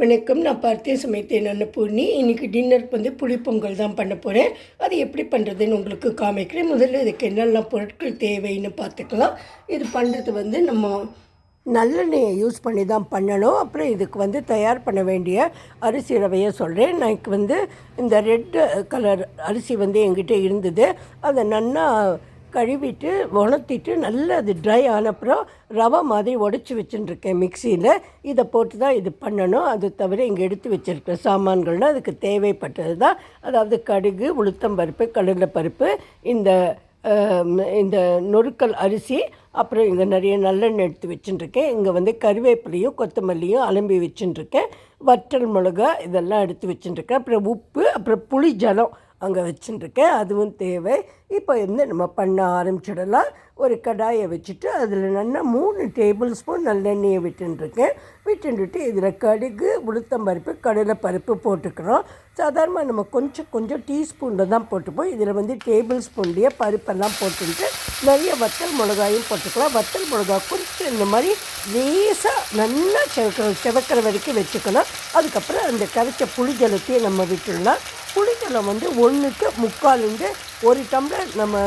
வணக்கம். நான் பார்த்தே சமைத்தேன் அன்னபூர்ணி. இன்றைக்கி டின்னருக்கு வந்து புளிப்பொங்கல் தான் பண்ண போகிறேன். அது எப்படி பண்ணுறதுன்னு உங்களுக்கு காமிக்கிறேன். முதல்ல இதுக்கு என்னெல்லாம் பொருட்கள் தேவைன்னு பார்த்துக்கலாம். இது பண்ணுறது வந்து நம்ம நல்லெண்ணெயை யூஸ் பண்ணி தான் பண்ணணும். அப்புறம் இதுக்கு வந்து தயார் பண்ண வேண்டிய அரிசி ரவையை சொல்கிறேன். நான் வந்து இந்த ரெட் கலர் அரிசி வந்து என்கிட்ட இருந்தது. அதை நல்லா கழுவிட்டு உணர்த்திட்டு நல்லா அது ட்ரை ஆனப்புறம் ரவை மாதிரி உடச்சி வச்சுட்டுருக்கேன் மிக்சியில். இதை போட்டு தான் இது பண்ணணும். அது தவிர இங்கே எடுத்து வச்சுருக்கிற சாமான்கள்னால் அதுக்கு தேவைப்பட்டது தான். அதாவது கடுகு, உளுத்தம்பருப்பு, கடலைப்பருப்பு, இந்த நொறுக்கல் அரிசி, அப்புறம் இங்கே நிறைய நல்லெண்ணெய் எடுத்து வச்சுட்டுருக்கேன். இங்கே வந்து கருவேப்பிலையும் கொத்தமல்லியும் அலம்பி வச்சுட்டுருக்கேன். வற்றல் மிளகா இதெல்லாம் எடுத்து வச்சுட்டுருக்கேன். அப்புறம் உப்பு, அப்புறம் புளி ஜலம் அங்கே வச்சுட்டுருக்கேன். அதுவும் தேவை. இப்போ வந்து நம்ம பண்ண ஆரம்பிச்சிடலாம். ஒரு கடாயை வச்சுட்டு அதில் நல்லா 3 டேபிள் ஸ்பூன் நல்லெண்ணெயை விட்டுட்டு இதில் கடுகு, உளுத்தம்பருப்பு, கடலைப்பருப்பு போட்டுக்கிறோம். சாதாரணமாக நம்ம கொஞ்சம் டீஸ்பூனில் தான் போட்டுப்போம். இதில் வந்து டேபிள் ஸ்பூன்லேயே பருப்பெல்லாம் போட்டுட்டு நிறைய வத்தல் மிளகாயும் போட்டுக்கலாம். வத்தல் மிளகா கொஞ்சம் இந்த மாதிரி லேசாக நல்லா செவக்கிற வரைக்கும் வச்சுக்கணும். அதுக்கப்புறம் அந்த கரைச்ச புளி ஜலத்தையும் நம்ம விட்டுடலாம். புளிஜலம் வந்து 1க்கு 3/4 1 டம்ளர் நம்ம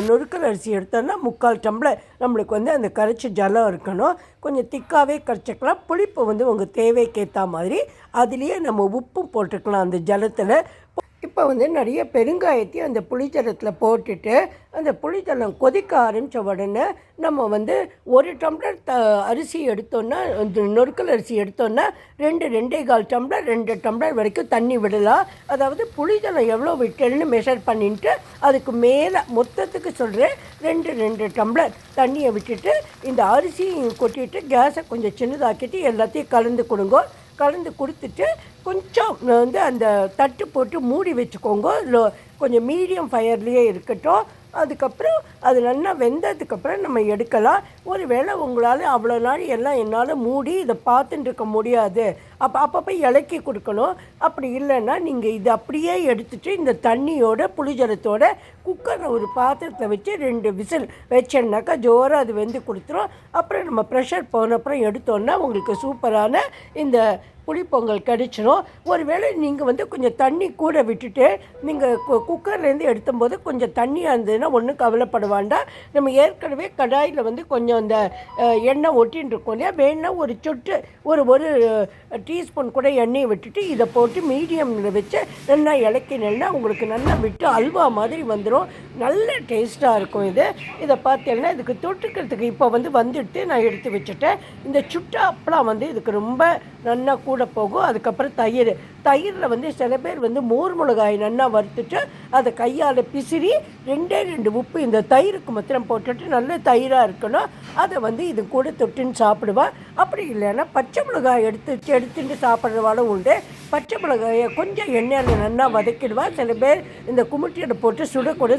நொறுக்கல் அரிசி எடுத்தோம்னா 3/4 டம்ளர் நம்மளுக்கு வந்து அந்த கரைச்ச ஜலம் இருக்கணும். கொஞ்சம் திக்காகவே கரைச்சிக்கலாம். புளிப்பு வந்து உங்கள் தேவைக்கேற்ற மாதிரி அதுலேயே நம்ம உப்பும் போட்டுக்கலாம் அந்த ஜலத்தில். இப்போ வந்து நிறைய பெருங்காயத்தையும் அந்த புளிஜலத்தில் போட்டுட்டு அந்த புளிஜலம் கொதிக்க ஆரம்பித்த உடனே நம்ம வந்து 1 டம்ளர் அரிசி எடுத்தோன்னா, நொறுக்கல் அரிசி எடுத்தோன்னா 2.25 டம்ளர் 2 டம்ளர் வரைக்கும் தண்ணி விடலாம். அதாவது புளிஜலம் எவ்வளோ விட்டேன்னு மெஷர் பண்ணிட்டு அதுக்கு மேலே மொத்தத்துக்கு சொல்கிறேன் 2 டம்ளர் தண்ணியை விட்டுட்டு இந்த அரிசியும் கொட்டிட்டு கேஸை கொஞ்சம் சின்னதாக்கிட்டு எல்லாத்தையும் கலந்து கொடுத்துட்டு கொஞ்சம் வந்து அந்த தட்டு போட்டு மூடி வச்சுக்கோங்க. கொஞ்சம் மீடியம் ஃபயர்லேயே இருக்கட்டும். அதுக்கப்புறம் அது நல்லா வெந்ததுக்கப்புறம் நம்ம எடுக்கலாம். ஒரு வேளை உங்களால் அவ்வளோ நாள் எல்லாம் என்னால் மூடி இதை பார்த்துட்டு இருக்க முடியாது, அப்பப்போ இலக்கி கொடுக்கணும். அப்படி இல்லைன்னா நீங்கள் இதை அப்படியே எடுத்துகிட்டு இந்த தண்ணியோட புளிஜலத்தோட குக்கரில் ஒரு பாத்திரத்தில் வச்சு 2 விசில் வச்சோன்னாக்கா ஜோராக அது வெந்து கொடுத்துரும். அப்புறம் நம்ம ப்ரெஷர் போனப்புறம் எடுத்தோன்னா உங்களுக்கு சூப்பரான இந்த புளிப்பொங்கல் கிடைச்சிரும். ஒருவேளை நீங்கள் வந்து கொஞ்சம் தண்ணி கூட விட்டுட்டு நீங்கள் குக்கர்லேருந்து எடுத்தும்போது கொஞ்சம் தண்ணியாக இருந்ததுன்னா ஒன்றும் கவலைப்பட வேண்டாம். நம்ம ஏற்கனவே கடாயில் வந்து கொஞ்சம் அந்த எண்ணெய் ஒட்டின்னு இருக்கோம் இல்லையா, வேணுன்னா ஒரு சொட்டு ஒரு டீஸ்பூன் கூட எண்ணெயை விட்டுட்டு இதை போட்டு மீடியமில் வச்சு நல்லா இலக்கினா உங்களுக்கு நல்லா விட்டு அல்வா மாதிரி வந்துடும். நல்ல டேஸ்ட்டாக இருக்கும் இதை பார்த்தீங்கன்னா. இதுக்கு தொட்டுக்கிறதுக்கு இப்போ வந்துட்டு நான் எடுத்து வச்சுட்டேன். இந்த சுட்டா அப்பளம் வந்து இதுக்கு ரொம்ப நல்லா கூட போகும். அதுக்கப்புறம் தயிரில் வந்து சில பேர் வந்து மோர் மிளகாய் நல்லா வறுத்துட்டு அதை கையால் பிசிறி 2 உப்பு இந்த தயிருக்கு மாத்திரம் போட்டுட்டு நல்ல தயிராக இருக்கணும். அதை வந்து இது கூட தொட்டுன்னு சாப்பிடுவாள். அப்படி இல்லைன்னா பச்சை மிளகாய் எடுத்துட்டு சாப்பிட்றவாலும் உண்டு. பச்சை மிளகாயை கொஞ்சம் எண்ணெயில் நல்லா வதக்கிடுவாள். சில பேர் இந்த குமுட்டியில் போட்டு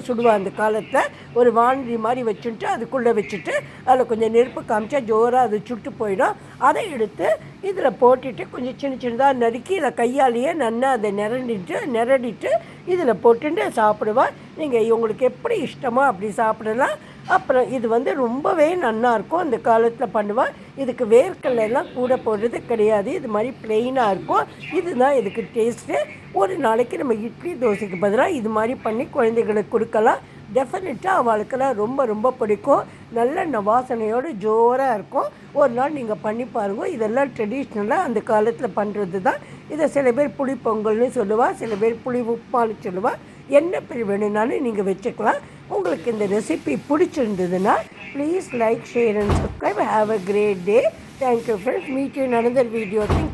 சுடுவாள். அந்த காலத்தில் ஒரு வானதி மாதிரி வச்சுட்டு அதுக்குள்ளே வச்சுட்டு அதில் கொஞ்சம் நெருப்பு காமிச்சா ஜோராக அது சுட்டு போயிடும். அதை எடுத்து இதில் போட்டுட்டு கொஞ்சம் சின்னதாக நறுக்கி இதை கையாலேயே நல்லா அதை நிரடிட்டு இதில் போட்டுட்டு சாப்பிடுவாள். நீங்கள் உங்களுக்கு எப்படி இஷ்டமோ அப்படி சாப்பிடலாம். அப்புறம் இது வந்து ரொம்பவே நல்லாயிருக்கும். அந்த காலத்தில் பண்ணுவாள். இதுக்கு வேர்க்கடலைலாம் கூட போடுறது கிடையாது. இது மாதிரி ப்ளெயினாக இருக்கும். இதுதான் இதுக்கு டேஸ்ட்டு. ஒரு நாளைக்கு நம்ம இட்லி தோசைக்கு பதிலாக இது மாதிரி பண்ணி குழந்தைகளுக்கு கொடுக்கலாம். டெஃபினட்டாக அவளுக்கெல்லாம் ரொம்ப பிடிக்கும். நல்ல வாசனையோடு ஜோராக இருக்கும். ஒரு நாள் நீங்கள் பண்ணி பாருங்கள். இதெல்லாம் ட்ரெடிஷ்னலாக அந்த காலத்தில் பண்ணுறது தான். இதை சில பேர் புளி பொங்கல்னு சொல்லுவாள், சில பேர் புளி உப்புமான்னு சொல்லுவாள். என்ன பேர் வேணும்னாலும் நீங்கள் வச்சுக்கலாம். உங்களுக்கு இந்த ரெசிபி பிடிச்சிருந்ததுன்னா please like, share and subscribe. Have a great day. Thank you friends. Meet you in another video. Thank you.